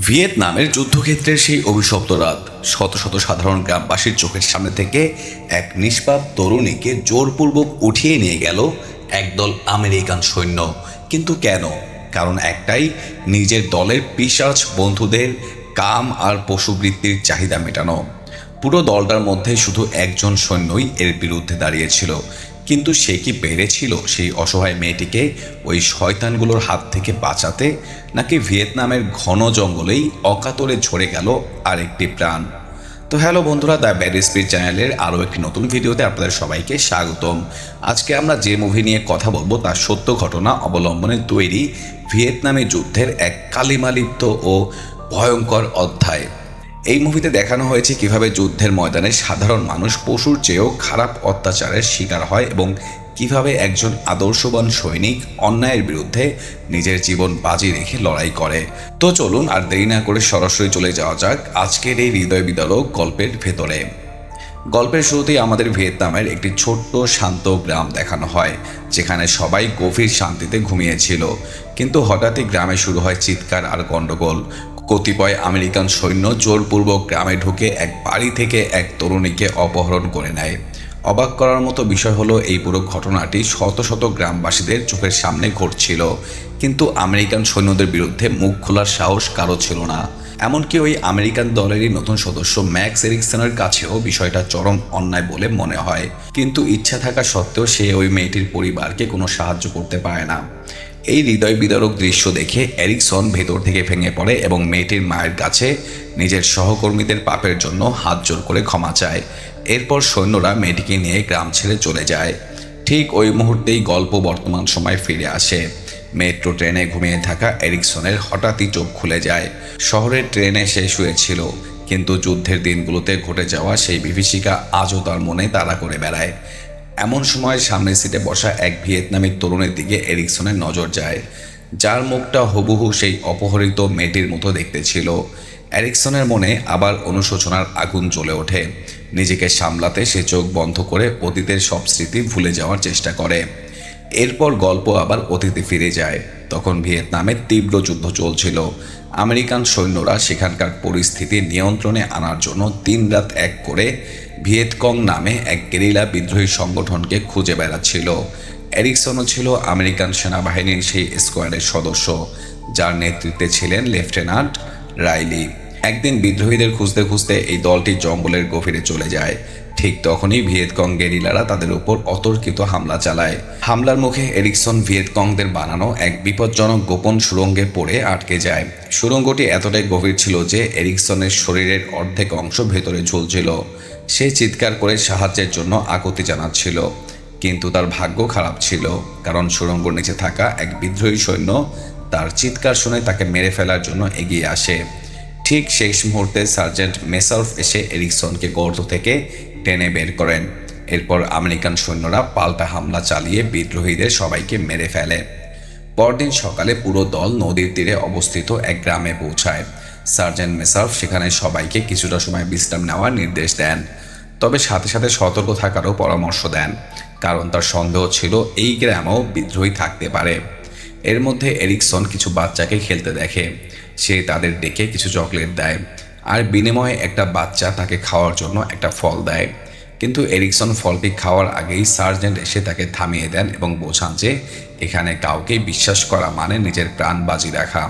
ভিয়েতনামের যুদ্ধক্ষেত্রের সেই অভিশপ্ত রাত, শত শত সাধারণ গ্রামবাসীর চোখের সামনে থেকে এক নিষ্পাপ তরুণীকে জোরপূর্বক উঠিয়ে নিয়ে গেল একদল আমেরিকান সৈন্য। কিন্তু কেন? কারণ একটাই, নিজের দলের পিশাচ বন্ধুদের কাম আর পশুবৃত্তির চাহিদা মেটানো। পুরো দলটার মধ্যে শুধু একজন সৈন্যই এর বিরুদ্ধে দাঁড়িয়েছিল। কিন্তু সে কি পেরেছিল সেই অসহায় মেয়েটিকে ওই শয়তানগুলোর হাত থেকে বাঁচাতে, নাকি ভিয়েতনামের ঘন জঙ্গলেই অকাতরে ঝরে গেল আরেকটি প্রাণ? তো হ্যালো বন্ধুরা, দ্য ব্যাড স্পিড চ্যানেলের আরও একটি নতুন ভিডিওতে আপনাদের সবাইকে স্বাগতম। আজকে আমরা যে মুভি নিয়ে কথা বলবো তার সত্য ঘটনা অবলম্বনে তৈরি ভিয়েতনামী যুদ্ধের এক কালিমালিপ্ত ও ভয়ঙ্কর অধ্যায়। এই মুভিতে দেখানো হয়েছে কিভাবে যুদ্ধের ময়দানে সাধারণ মানুষ পশুর চেয়েও খারাপ অত্যাচারের শিকার হয় এবং কিভাবে একজন আদর্শবান সৈনিক অন্যায়ের বিরুদ্ধে নিজের জীবন বাজি রেখে লড়াই করে। তো চলুন আর দেরি না করে সরাসরি চলে যাওয়া যাক আজকের এই হৃদয় বিদারক গল্পের ভেতরে। গল্পের শুরুতেই আমাদের ভিয়েতনামের একটি ছোট্ট শান্ত গ্রাম দেখানো হয়, যেখানে সবাই গভীর শান্তিতে ঘুমিয়েছিল। কিন্তু হঠাৎই গ্রামে শুরু হয় চিৎকার আর গণ্ডগোল। কতিপয় আমেরিকান সৈন্য জোরপূর্বক গ্রামে ঢুকে এক বাড়ি থেকে এক তরুণীকে অপহরণ করে নেয়। অবাক করার মতো বিষয় হলো, এই পুরো ঘটনাটি শত শত গ্রামবাসীদের চোখের সামনে ঘটছিল, কিন্তু আমেরিকান সৈন্যদের বিরুদ্ধে মুখ খোলার সাহস কারো ছিল না। এমনকি ওই আমেরিকান দলেরই নতুন সদস্য ম্যাক্স এরিকসনের কাছেও বিষয়টা চরম অন্যায় বলে মনে হয়। কিন্তু ইচ্ছা থাকা সত্ত্বেও সে ওই মেয়েটির পরিবারকে কোনো সাহায্য করতে পারে না। এই হৃদয় বিদারক দৃশ্য দেখে এরিকসন ভেতর থেকে ভেঙে পড়ে এবং মেয়েটির মায়ের কাছে নিজের সহকর্মীদের পাপের জন্য হাত জোর করে ক্ষমা চায়। এরপর সৈন্যরা মেয়েটিকে নিয়ে গ্রাম ছেড়ে চলে যায়। ঠিক ওই মুহূর্তেই গল্প বর্তমান সময় ফিরে আসে। মেট্রো ট্রেনে ঘুমিয়ে থাকা এরিকসনের হঠাৎই চোখ খুলে যায়। শহরের ট্রেনে সে শুয়েছিল, কিন্তু যুদ্ধের দিনগুলোতে ঘটে যাওয়া সেই বিভীষিকা আজও তার মনে তাড়া করে বেড়ায়। এমন সময় সামনের সিটে বসা এক ভিয়েতনামী তরুণের দিকে এরিকসনের নজর যায়, যার মুখটা হুবহু সেই অপহৃত মেয়েটির মতো দেখতে ছিল। এরিকসনের মনে আবার অনুশোচনার আগুন জ্বলে ওঠে। নিজেকে সামলাতে সে চোখ বন্ধ করে অতীতের সব স্মৃতি ভুলে যাওয়ার চেষ্টা করে। এরপর গল্প আবার অতীতে ফিরে যায়। তখন ভিয়েতনামে তীব্র যুদ্ধ চলছিল। আমেরিকান সৈন্যরা সেখানকার পরিস্থিতি নিয়ন্ত্রণে আনার জন্য দিনরাত এক করে ভিয়েতকং নামে এক গেরিলা বিদ্রোহী সংগঠনকে খুঁজে বেড়াচ্ছিল। এরিকসনও ছিল আমেরিকান সেনাবাহিনীর সেই স্কোয়াডের সদস্য, যার নেতৃত্বে ছিলেন লেফটেন্যান্ট রাইলি। একদিন বিদ্রোহীদের খুঁজতে খুঁজতে এই দলটি জঙ্গলের গভীরে চলে যায়। ঠিক তখনই ভিয়েতকং গেরিলারা তাদের উপর অতর্কিত হামলা চালায়। হামলার মুখে এরিকসন ভিয়েতকংদের বানানো এক বিপজ্জনক গোপন সুড়ঙ্গে পড়ে আটকে যায়। সুড়ঙ্গটি এতটাই গভীর ছিল যে এরিকসনের শরীরের অর্ধেক অংশ ভেতরে ঝুলছিল। সে চিৎকার করে সাহায্যের জন্য আকুতি জানাচ্ছিল, কিন্তু তার ভাগ্য খারাপ ছিল, কারণ সুড়ঙ্গের নিচে থাকা এক বিদ্রোহী সৈন্য তার চিৎকার শুনে তাকে মেরে ফেলার জন্য এগিয়ে আসে। ঠিক শেষ মুহূর্তে সার্জেন্ট মেসার্ফ এসে এরিকসনকে গর্ত থেকে টেনে বের করেন। এরপর আমেরিকান সৈন্যরা পাল্টা হামলা চালিয়ে বিদ্রোহীদের সবাইকে মেরে ফেলে। পরদিন সকালে পুরো দল নদীর তীরে অবস্থিত এক গ্রামে পৌঁছায়। সার্জেন্ট মেসার্ফ সেখানে সবাইকে কিছুটা সময় বিশ্রাম নেওয়ার নির্দেশ দেন, তবে সাথে সাথে সতর্ক থাকারও পরামর্শ দেন, কারণ তার সন্দেহ ছিল এই গ্রামেও বিদ্রোহী থাকতে পারে। এর মধ্যে এরিকসন কিছু বাচ্চাকে খেলতে দেখে। সে তাদের ডেকে কিছু চকলেট দেয়, আর বিনিময়ে একটা বাচ্চা তাকে খাওয়ার জন্য একটা ফল দেয়। কিন্তু এরিকসন ফলটি খাওয়ার আগেই সার্জেন্ট এসে তাকে থামিয়ে দেন এবং বোঝান যে এখানে কাউকে বিশ্বাস করা মানে নিজের প্রাণ বাজি রাখা।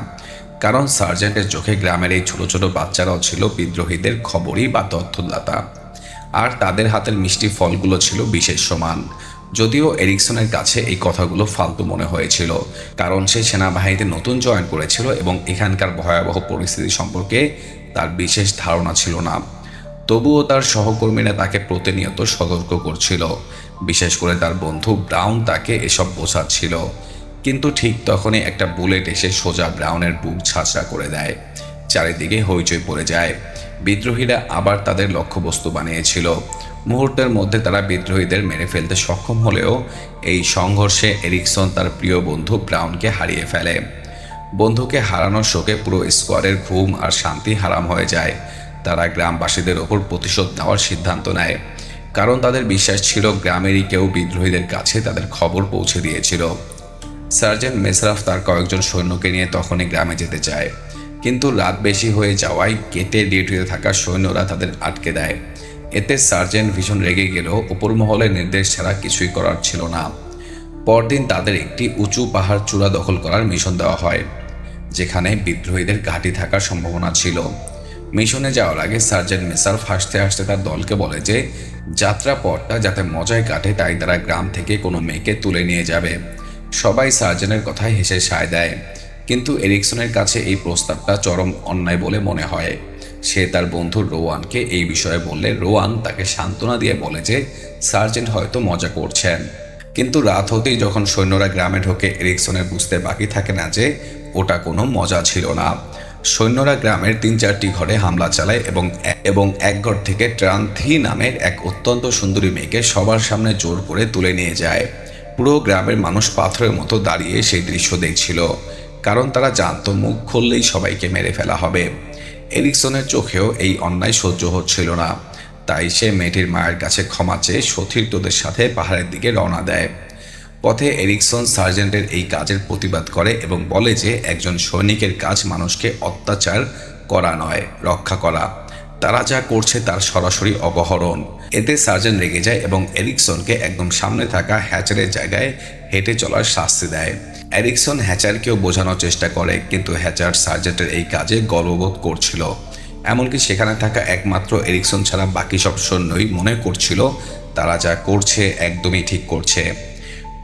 কারণ সার্জেন্টের চোখে গ্রামের এই ছোট ছোট বাচ্চারাও ছিল বিদ্রোহীদের খবরই বা তথ্যদাতা, আর তাদের হাতের মিষ্টি ফলগুলো ছিল বিশেষ সমান। যদিও এরিকসনের কাছে এই কথাগুলো ফালতু মনে হয়েছিল, কারণ সে সেনাবাহিনীতে নতুন জয়েন করেছিল এবং এখানকার ভয়াবহ পরিস্থিতি সম্পর্কে তার বিশেষ ধারণা ছিল না। তবুও তার সহকর্মীরা তাকে প্রতিনিয়ত সতর্ক করছিল, বিশেষ করে তার বন্ধু ব্রাউন তাকে এসব বোঝাচ্ছিল। কিন্তু ঠিক তখনই একটা বুলেট এসে সোজা ব্রাউনের বুক ঝাঁঝরা করে দেয়। চারিদিকে হইচই পড়ে যায়। বিদ্রোহীরা আবার তাদের লক্ষ্যবস্তু বানিয়েছিল। মুহূর্তের মধ্যে তারা বিদ্রোহীদের মেরে ফেলতে সক্ষম হলেও এই সংঘর্ষে এরিকসন তার প্রিয় বন্ধু ব্রাউনকে হারিয়ে ফেলে। বন্ধুকে হারানোর শোকে পুরো স্কোয়াডের ঘুম আর শান্তি হারাম হয়ে যায়। তারা গ্রামবাসীদের ওপর প্রতিশোধ নেওয়ার সিদ্ধান্ত নেয়, কারণ তাদের বিশ্বাস ছিল গ্রামেরই কেউ বিদ্রোহীদের কাছে তাদের খবর পৌঁছে দিয়েছিল। সার্জেন্ট মেসরাফ তার কয়েকজন সৈন্যকে নিয়ে তখনই গ্রামে যেতে চায়, কিন্তু রাত বেশি হয়ে যাওয়ায় গেটে ডিউটিতে থাকা সৈন্যরা তাদের আটকে দেয়। এতে সার্জেন্ট ভীষণ রেগে গেলেও উপর মহলের নির্দেশ ছাড়া কিছুই করার ছিল না। পরদিন তাদের একটি উঁচু পাহাড় চূড়া দখল করার মিশন দেওয়া হয়, যেখানে বিদ্রোহীদের ঘাঁটি থাকার সম্ভাবনা ছিল। মিশনে যাওয়ার আগে সার্জেন্ট মেসার হাসতে হাসতে তার দলকে বলে যে যাত্রা পথটা যাতে মজায় কাটে তাই তারা গ্রাম থেকে কোনো মেয়েকে তুলে নিয়ে যাবে। সবাই সার্জেন্টের কথায় হেসে সায় দেয়, কিন্তু এরিকসনের কাছে এই প্রস্তাবটা চরম অন্যায় বলে মনে হয়। সে তার বন্ধু রোয়ানকে এই বিষয়ে বললে রোয়ান তাকে সান্ত্বনা দিয়ে বলে যে সার্জেন্ট হয়তো মজা করছেন। কিন্তু রাত হতেই যখন সৈন্যরা গ্রামে ঢোকে এরিকসনের বুঝতে বাকি থাকে না যে ওটা কোনো মজা ছিল না। সৈন্যরা গ্রামের 3-4টি ঘরে হামলা চালায় এবং এক ঘর থেকে ট্রান্থি নামের এক অত্যন্ত সুন্দরী মেয়েকে সবার সামনে জোর করে তুলে নিয়ে যায়। পুরো গ্রামের মানুষ পাথরের মতো দাঁড়িয়ে সেই দৃশ্য দেখছিল, কারণ তারা জানতো মুখ খুললেই সবাইকে মেরে ফেলা হবে। এরিকসনের চোখেও এই অন্যায় সহ্য হচ্ছিল না, তাই সে মেয়েটির মায়ের কাছে ক্ষমা চেয়ে সতীর্থদের সাথে পাহাড়ের দিকে রওনা দেয়। পথে এরিকসন সার্জেন্টের এই কাজের প্রতিবাদ করে এবং বলে যে একজন সৈনিকের কাজ মানুষকে অত্যাচার করা নয়, রক্ষা করা। তারা যা করছে তার সরাসরি অপহরণ। এতে সার্জেন্ট রেগে যায় এবং এরিকসনকে একদম সামনে থাকা হ্যাচারের জায়গায় হেঁটে চলার শাস্তি দেয়। এরিকসন হ্যাচারকেও বোঝানোর চেষ্টা করে, কিন্তু হ্যাচার সার্জেন্টের এই কাজে গর্ববোধ করছিল। এমনকি সেখানে থাকা একমাত্র এরিকসন ছাড়া বাকি সব সৈন্যই মনে করছিল তারা যা করছে একদমই ঠিক করছে।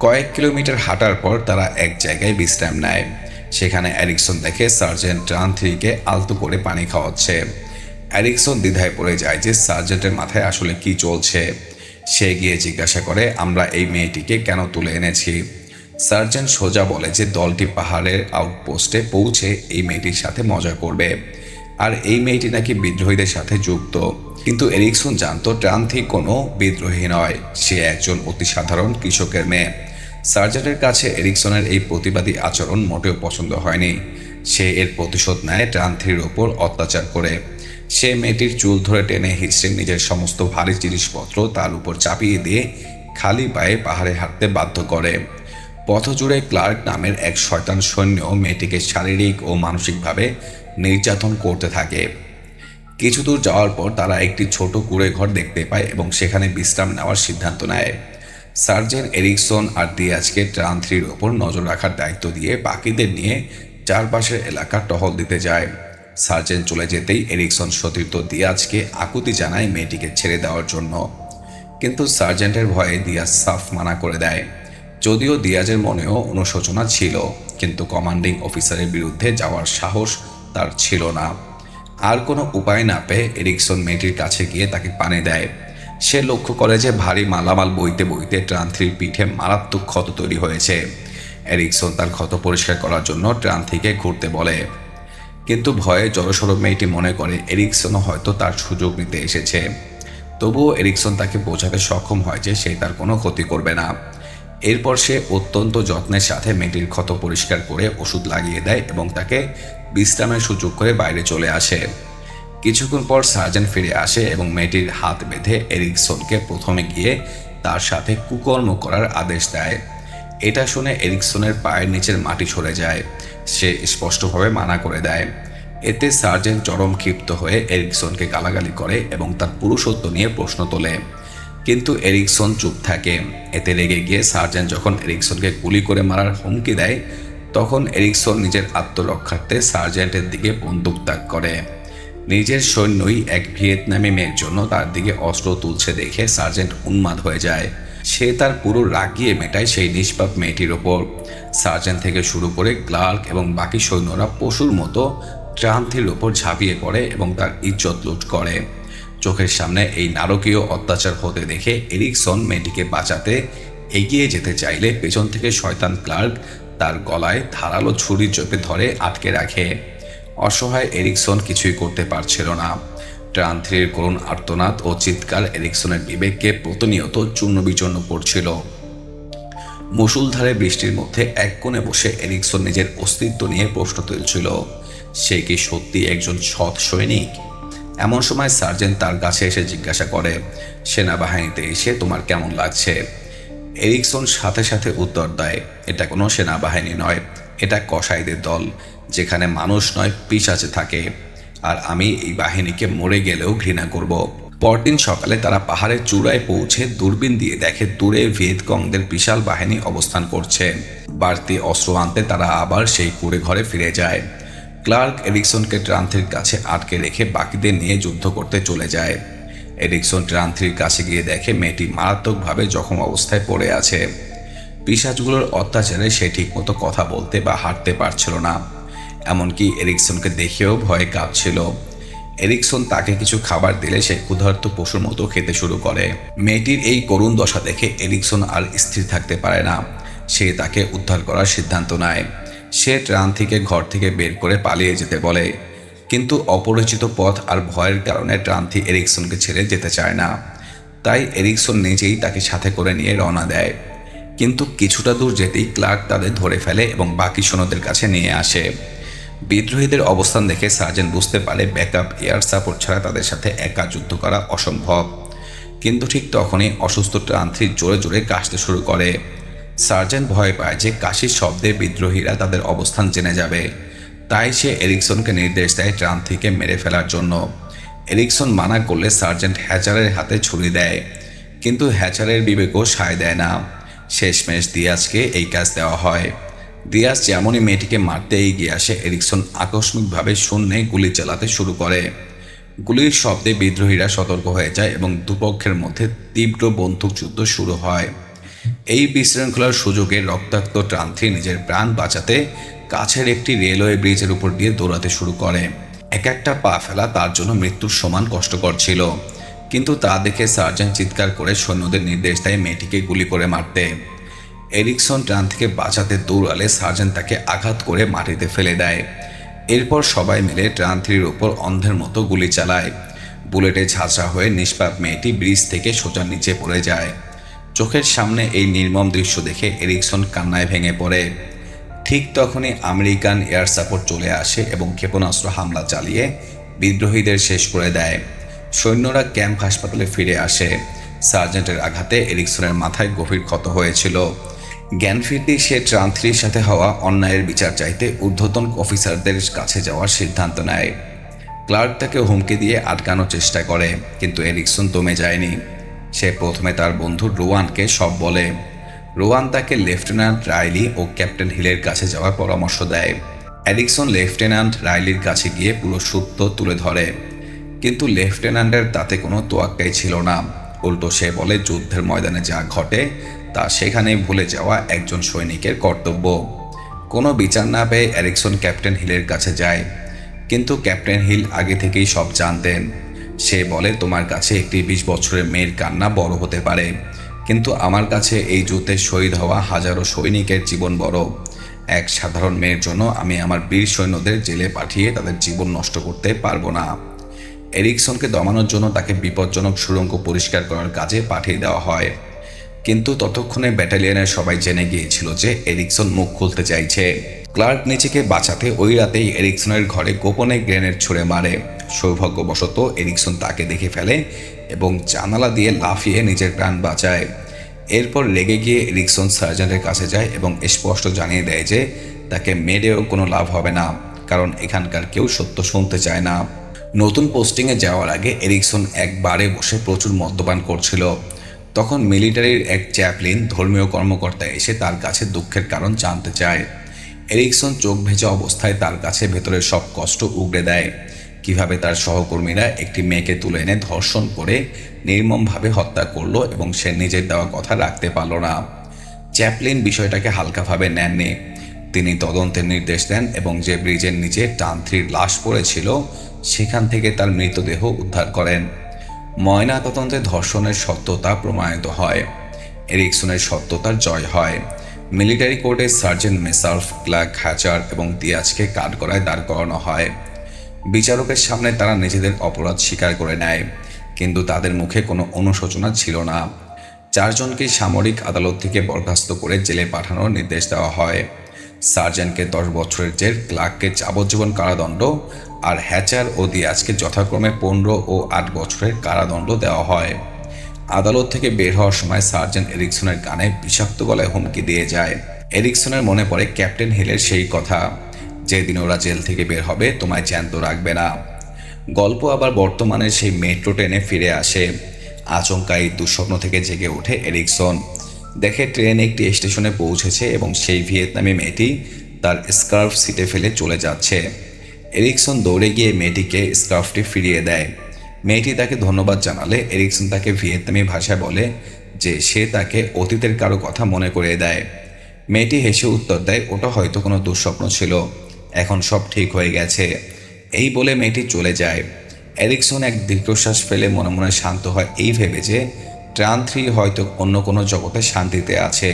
কয়েক কিলোমিটার হাঁটার পর তারা এক জায়গায় বিশ্রাম নেয়। সেখানে এরিকসন দেখে সার্জেন্ট ট্রান্থিকে আলতো করে পানি খাওয়াচ্ছে। এরিকসন দ্বিধায় পড়ে যায় যে সার্জেন্টের মাথায় আসলে কি চলছে। সে গিয়ে জিজ্ঞাসা করে আমরা এই মেয়েটিকে কেন তুলে এনেছি। সার্জেন্ট সোজা বলে যে দলটি পাহাড়ের আউটপোস্টে পৌঁছে এই মেয়েটির সাথে মজা করবে, আর এই মেয়েটি নাকি বিদ্রোহীদের সাথে যুক্ত। কিন্তু এরিকসন জানতো ট্রান্থি কোনো বিদ্রোহী নয়, সে একজন অতি সাধারণ কৃষকের মেয়ে। সার্জেন্টের কাছে এরিকসনের এই প্রতিবাদী আচরণ মোটেও পছন্দ হয়নি। সে এর প্রতিশোধ নেয় ট্রান্থির ওপর অত্যাচার করে। সে মেয়েটির চুল ধরে টেনে হিঁচড়ে নিজের সমস্ত ভারী জিনিসপত্র তার উপর চাপিয়ে দিয়ে খালি পায়ে পাহাড়ে হাঁটতে বাধ্য করে। পথজুড়ে ক্লার্ক নামের এক শয়তান সৈন্য মেয়েটিকে শারীরিক ও মানসিকভাবে নির্যাতন করতে থাকে। কিছু দূর যাওয়ার পর তারা একটি ছোট কুঁড়ে ঘর দেখতে পায় এবং সেখানে বিশ্রাম নেওয়ার সিদ্ধান্ত নেয়। সার্জেন্ট এরিকসন আর দিয়াজকে ট্রান্থির ওপর নজর রাখার দায়িত্ব দিয়ে বাকিদের নিয়ে চারপাশের এলাকা টহল দিতে যায়। সার্জেন্ট চলে যেতেই এরিকসন সতীর্থ দিয়াজকে আকুতি জানায় মেয়েটিকে ছেড়ে দেওয়ার জন্য, কিন্তু সার্জেন্টের ভয়ে দিয়াজ সাফ মানা করে দেয়। যদিও দিয়াজের মনেও অনুশোচনা ছিল, কিন্তু কমান্ডিং অফিসারের বিরুদ্ধে যাওয়ার সাহস তার ছিল না। আর কোনো উপায় না পেয়ে এরিকসন মেয়েটির কাছে গিয়ে তাকে পানি দেয়। সে লক্ষ্য করে যে ভারী মালামাল বইতে বইতে ট্রান্থির পিঠে মারাত্মক ক্ষত তৈরি হয়েছে। এরিকসন তার ক্ষত পরিষ্কার করার জন্য ট্রান্থিকে ঘুরতে বলে, কিন্তু ভয়ে জড়সড় মেয়েটি মনে করে এরিকসনও হয়তো তার সুযোগ নিতে এসেছে। তবুও এরিকসন তাকে বোঝাতে সক্ষম হয় যে সে তার কোনো ক্ষতি করবে না। এরপর সে অত্যন্ত যত্নের সাথে মেয়েটির ক্ষত পরিষ্কার করে ওষুধ লাগিয়ে দেয় এবং তাকে বিশ্রামের সুযোগ করে বাইরে চলে আসে। কিছুক্ষণ পর সার্জেন্ট ফিরে আসে এবং মেয়েটির হাত বেঁধে এরিকসনকে প্রথমে গিয়ে তার সাথে কুকর্ম করার আদেশ দেয়। এটা শুনে এরিকসনের পায়ের নিচের মাটি সরে যায়। সে স্পষ্টভাবে মানা করে দেয়। এতে সার্জেন্ট চরম ক্ষিপ্ত হয়ে এরিকসনকে গালাগালি করে এবং তার পুরুষত্ব নিয়ে প্রশ্ন তোলে, কিন্তু এরিকসন চুপ থাকে। এতে রেগে গিয়ে সার্জেন্ট যখন এরিকসনকে গুলি করে মারার হুমকি দেয়, তখন এরিকসন নিজের আত্মরক্ষার্থে সার্জেন্টের দিকে বন্দুক তাক করে। নিজের সৈন্যই এক ভিয়েতনামি মেয়ের জন্য তার দিকে অস্ত্র তুলছে দেখে সার্জেন্ট উন্মাদ হয়ে যায়। সে তার পুরো রাগিয়ে মেটায় সেই নিষ্পাপ মেয়েটির ওপর। সার্জেন্ট থেকে শুরু করে ক্লার্ক এবং বাকি সৈন্যরা পশুর মতো ট্রান্থির ওপর ঝাঁপিয়ে পড়ে এবং তার ইজ্জত লুট করে। চোখের সামনে এই নারকীয় অত্যাচার হতে দেখে এরিকসন মেয়েটিকে বাঁচাতে এগিয়ে যেতে চাইলে পেছন থেকে শয়তান ক্লার্ক তার গলায় ধারালো ছুরি চেপে ধরে আটকে রাখে। অসহায় এরিকসন কিছুই করতে পারছিল না। ট্রান্থির করুণ আর্তনাদ ও চিৎকার এরিকসনের বিবেককে প্রতিনিয়ত চূর্ণ বিচূর্ণ করছিল। মুষলধারে বৃষ্টির মধ্যে এক কোণে বসে এরিকসন নিজের অস্তিত্ব নিয়ে প্রশ্ন তুলছিল, সে কি সত্যি একজন সৎ সৈনিক? এমন সময় সার্জেন্ট তার কাছে এসে জিজ্ঞাসা করে, সেনাবাহিনীতে এসে তোমার কেমন লাগছে? এরিকসন সাথে সাথে উত্তর দেয়, এটা কোনো সেনাবাহিনী নয়, এটা কসাইদের দল। যেখানে মানুষ নয় পিশাচে থাকে, আর আমি এই বাহিনীকে মরে গেলেও ঘৃণা করব। পরদিন সকালে তারা পাহাড়ের চূড়ায় পৌঁছে দূরবীন দিয়ে দেখে দূরে ভিয়েতকংদের বিশাল বাহিনী অবস্থান করছে। বাড়তি অস্ত্র আনতে তারা আবার সেই কুঁড়ে ঘরে ফিরে যায়। ক্লার্ক এরিকসনকে ট্রান্থির কাছে আটকে রেখে বাকিদের নিয়ে যুদ্ধ করতে চলে যায়। এরিকসন ট্রান্থির কাছে গিয়ে দেখে মেয়েটি মারাত্মকভাবে জখম অবস্থায় পড়ে আছে। পিশাচগুলোর অত্যাচারে সে ঠিকমতো কথা বলতে বা হাঁটতে পারছিল না, এমনকি এরিকসনকে দেখেও ভয়ে কাঁপছিল। এরিকসন তাকে কিছু খাবার দিলে সে ক্ষুধার্ত পশুর মতো খেতে শুরু করে। মেয়েটির এই করুণ দশা দেখে এরিকসন আর স্থির থাকতে পারে না। সে তাকে উদ্ধার করার সিদ্ধান্ত নেয়। সে ট্রান্থিকে ঘর থেকে বের করে পালিয়ে যেতে বলে, কিন্তু অপরিচিত পথ আর ভয়ের কারণে ট্রান্থি এরিকসনকে ছেড়ে যেতে চায় না। তাই এরিকসন নিজেই তাকে সাথে করে নিয়ে রওনা দেয়। কিন্তু কিছুটা দূর যেতেই ক্লার্ক তাদের ধরে ফেলে এবং বাকি সৈন্যদের কাছে নিয়ে আসে। বিদ্রোহীদের অবস্থান দেখে সার্জেন্ট বুঝতে পারে ব্যাকআপ এয়ার সাপোর্ট ছাড়া তাদের সাথে একা যুদ্ধ করা অসম্ভব। কিন্তু ঠিক তখনই অসুস্থ ট্রান্থি জোরে জোরে কাশতে শুরু করে। সার্জেন্ট ভয় পায় যে কাশির শব্দে বিদ্রোহীরা তাদের অবস্থান জেনে যাবে। তাই সে এরিকসনকে নির্দেশ দেয় ট্রান্থিকে মেরে ফেলার জন্য। এরিকসন মানা করলে সার্জেন্ট হ্যাচারের হাতে ছুরি দেয়, কিন্তু হ্যাচারের বিবেকও সায় দেয় না। শেষমেশ দিয়াজকে এই কাজ দেওয়া হয়। দিয়াজ যেমনই মেয়েটিকে মারতে এগিয়ে আসে, এরিকসন আকস্মিকভাবে শূন্যে গুলি চালাতে শুরু করে। গুলির শব্দে বিদ্রোহীরা সতর্ক হয়ে যায় এবং দুপক্ষের মধ্যে তীব্র বন্দুকযুদ্ধ শুরু হয়। এই বিশৃঙ্খলার সুযোগে রক্তাক্ত ট্রান্থি নিজের প্রাণ বাঁচাতে কাছের একটি রেলওয়ে ব্রিজের উপর দিয়ে দৌড়াতে শুরু করে। এক একটা পা ফেলা তার জন্য মৃত্যুর সমান কষ্টকর ছিল, কিন্তু তা দেখে সার্জেন্ট চিৎকার করে সৈন্যদের নির্দেশ দেয় মেয়েটিকে গুলি করে মারতে। এরিকসন ট্রান্থিকে বাঁচাতে দৌড়ালে সার্জেন্ট তাকে আঘাত করে মাটিতে ফেলে দেয়। এরপর সবাই মিলে ট্রান্থির উপর অন্ধের মতো গুলি চালায়। বুলেটে ঝাঁঝরা হয়ে নিষ্পাপ মেয়েটি ব্রিজ থেকে সোজা নিচে পড়ে যায়। চোখের সামনে এই নির্মম দৃশ্য দেখে এরিকসন কান্নায় ভেঙে পড়ে। ঠিক তখনই আমেরিকান এয়ার সাপোর্ট চলে আসে এবং ক্ষেপণাস্ত্র হামলা চালিয়ে বিদ্রোহীদের শেষ করে দেয়। সৈন্যরা ক্যাম্প হাসপাতালে ফিরে আসে। সার্জেন্টের আঘাতে এরিকসনের মাথায় গভীর ক্ষত হয়েছিল। জ্ঞান ফিরতেই সে ট্রান্থির সাথে হওয়া অন্যায়ের বিচার চাইতে ঊর্ধ্বতন অফিসারদের কাছে যাওয়ার সিদ্ধান্ত নেয়। ক্লার্ক তাকে হুমকি দিয়ে আটকানোর চেষ্টা করে, কিন্তু এরিকসন দমে যায়নি। সে প্রথমে তার বন্ধু রোয়ানকে সব বলে। রোয়ান তাকে লেফটেন্যান্ট রাইলি ও ক্যাপ্টেন হিলের কাছে যাওয়ার পরামর্শ দেয়। এরিকসন লেফটেন্যান্ট রাইলির কাছে গিয়ে পুরো সত্য তুলে ধরে, কিন্তু লেফটেন্যান্টের তাতে কোনো তোয়াক্কাই ছিল না। উল্টো সে বলে যুদ্ধের ময়দানে যা ঘটে তা সেখানে ভুলে যাওয়া একজন সৈনিকের কর্তব্য। কোনো বিচার না পেয়ে এরিকসন ক্যাপ্টেন হিলের কাছে যায়, কিন্তু ক্যাপ্টেন হিল আগে থেকেই সব জানতেন। সে বলে, তোমার কাছে একটি 20 বছরের মেয়ের কান্না বড় হতে পারে, কিন্তু আমার কাছে এই যুদ্ধে শহীদ হওয়া হাজারো সৈনিকের জীবন বড়। এক সাধারণ মেয়ের জন্য আমি আমার বীর সৈন্যদের জেলে পাঠিয়ে তাদের জীবন নষ্ট করতে পারবো না। এরিকসনকে দমানোর জন্য তাকে বিপজ্জনক সুড়ঙ্গ পরিষ্কার করার কাজে পাঠিয়ে দেওয়া হয়, কিন্তু ততক্ষণে ব্যাটালিয়নের সবাই জেনে গিয়েছিল যে এরিকসন মুখ খুলতে চাইছে। ক্লার্ক নিজেকে বাঁচাতে ওই রাতেই এরিকসনের ঘরে গোপনে গ্রেনেড ছুঁড়ে মারে। সৌভাগ্যবশত এরিকসন তাকে দেখে ফেলে এবং জানালা দিয়ে লাফিয়ে নিজের প্রাণ বাঁচায়। এরপর রেগে গিয়ে এরিকসন সার্জেন্টের কাছে যায় এবং স্পষ্ট জানিয়ে দেয় যে তাকে মেরেও কোনো লাভ হবে না, কারণ এখানকার কেউ সত্য শুনতে চায় না। নতুন পোস্টিংয়ে যাওয়ার আগে এরিকসন একবারে বসে প্রচুর মদ্যপান করছিল। তখন মিলিটারির এক চ্যাপলিন ধর্মীয় কর্মকর্তা এসে তার কাছে দুঃখের কারণ জানতে চায়। এরিকসন চোখ ভেজা অবস্থায় তার কাছে ভেতরের সব কষ্ট উগড়ে দেয়। কিভাবে তার সহকর্মীরা একটি মেয়েকে তুলে এনে ধর্ষণ করে নির্মমভাবে হত্যা করলো এবং সে নিজের দেওয়া কথা রাখতে পারল না। চ্যাপলিন বিষয়টাকে হালকাভাবে নেননি। তিনি তদন্তের নির্দেশ দেন এবং যে ব্রিজের নিচে ট্রান্থির লাশ পড়েছিল সেখান থেকে তার মৃতদেহ উদ্ধার করেন। ময়নাতদন্তে ধর্ষণের সত্যতা প্রমাণিত হয়। এরিকসনের সত্যতার জয় হয়। মিলিটারি কোর্টে সার্জেন্ট মেসার্ফ, ক্লার্ক, হ্যাচার এবং দিয়াজকে কাঠগড়ায় দাঁড় করানো হয়। বিচারকের সামনে তারা নিজেদের অপরাধ স্বীকার করে নেয়, কিন্তু তাদের মুখে কোনো অনুশোচনা ছিল না। 4 জনকে সামরিক আদালত থেকে বরখাস্ত করে জেলে পাঠানোর নির্দেশ দেওয়া হয়। সার্জেন্টকে 10 বছরের জেল, ক্লার্ককে যাবজ্জীবন কারাদণ্ড আর হ্যাচার ও দিয়াজকে যথাক্রমে 15 ও 8 বছরের কারাদণ্ড দেওয়া হয়। আদালত থেকে বের হওয়ার সময় সার্জেন্ট এরিকসনের কানে বিষাক্ত গলায় হুমকি দিয়ে যায়। এরিকসনের মনে পড়ে ক্যাপ্টেন হিলের সেই কথা, যেদিন ওরা জেল থেকে বের হবে তোমায় জ্যান্ত রাখবে না। গল্প আবার বর্তমানে সেই মেট্রো ট্রেনে ফিরে আসে। আচমকা এই দুঃস্বপ্ন থেকে জেগে ওঠে এরিকসন। দেখে ট্রেন একটি স্টেশনে পৌঁছেছে এবং সেই ভিয়েতনামি মেয়েটি তার স্কার্ফ সিটে ফেলে চলে যাচ্ছে। এরিকসন দৌড়ে গিয়ে মেয়েটিকে স্কার্ফটি ফিরিয়ে দেয়। মেয়েটি তাকে ধন্যবাদ জানালে এরিকসন তাকে ভিয়েতনামি ভাষায় বলে যে সে তাকে অতীতের কারো কথা মনে করিয়ে দেয়। মেয়েটি হেসে উত্তর দেয় ওটা হয়তো কোনো দুঃস্বপ্ন ছিল, এখন সব ঠিক হয়ে গেছে। এই বলে মেয়েটি চলে যায়। এরিকসন এক দীর্ঘশ্বাস ফেলে মনে মনে শান্ত হয় এই ভেবে যে ট্রান 3 হয়তো অন্য কোনো জগতে শান্তিতে আছে,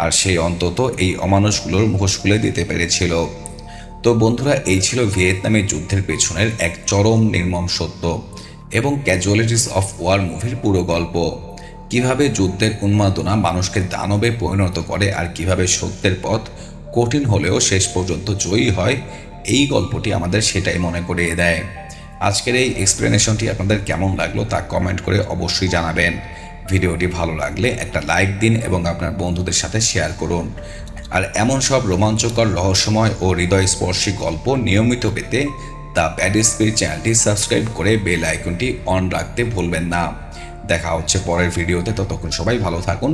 আর সেই অন্তত এই অমানুষগুলোর মুখোশ খুলে দিতে পেরেছিল। তো বন্ধুরা, এই ছিল ভিয়েতনামি যুদ্ধের পেছনের এক চরম নির্মম সত্য এবং ক্যাজুয়ালিটিস অফ ওয়ার মুভির পুরো গল্প। কিভাবে যুদ্ধের উন্মাদনা মানুষকে দানবে পরিণত করে আর কিভাবে সত্যের পথ কঠিন হলেও শেষ পর্যন্ত জয়ী হয়, এই গল্পটি আমাদের সেটাই মনে করিয়ে দেয়। আজকের এই এক্সপ্লেনেশনটি আপনাদের কেমন লাগলো তা কমেন্ট করে অবশ্যই জানাবেন। ভিডিওটি ভালো লাগলে একটা লাইক দিন এবং আপনার বন্ধুদের সাথে শেয়ার করুন। আর এমন সব রোমাঞ্চকর, রহস্যময় ও হৃদয়স্পর্শী গল্প নিয়মিত পেতে দ্য ব্যাড স্পিরিট চ্যানেলটি সাবস্ক্রাইব করে বেল আইকনটি অন রাখতে ভুলবেন না। দেখা হচ্ছে পরের ভিডিওতে, ততক্ষণ সবাই ভালো থাকুন,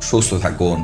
সুস্থ থাকুন।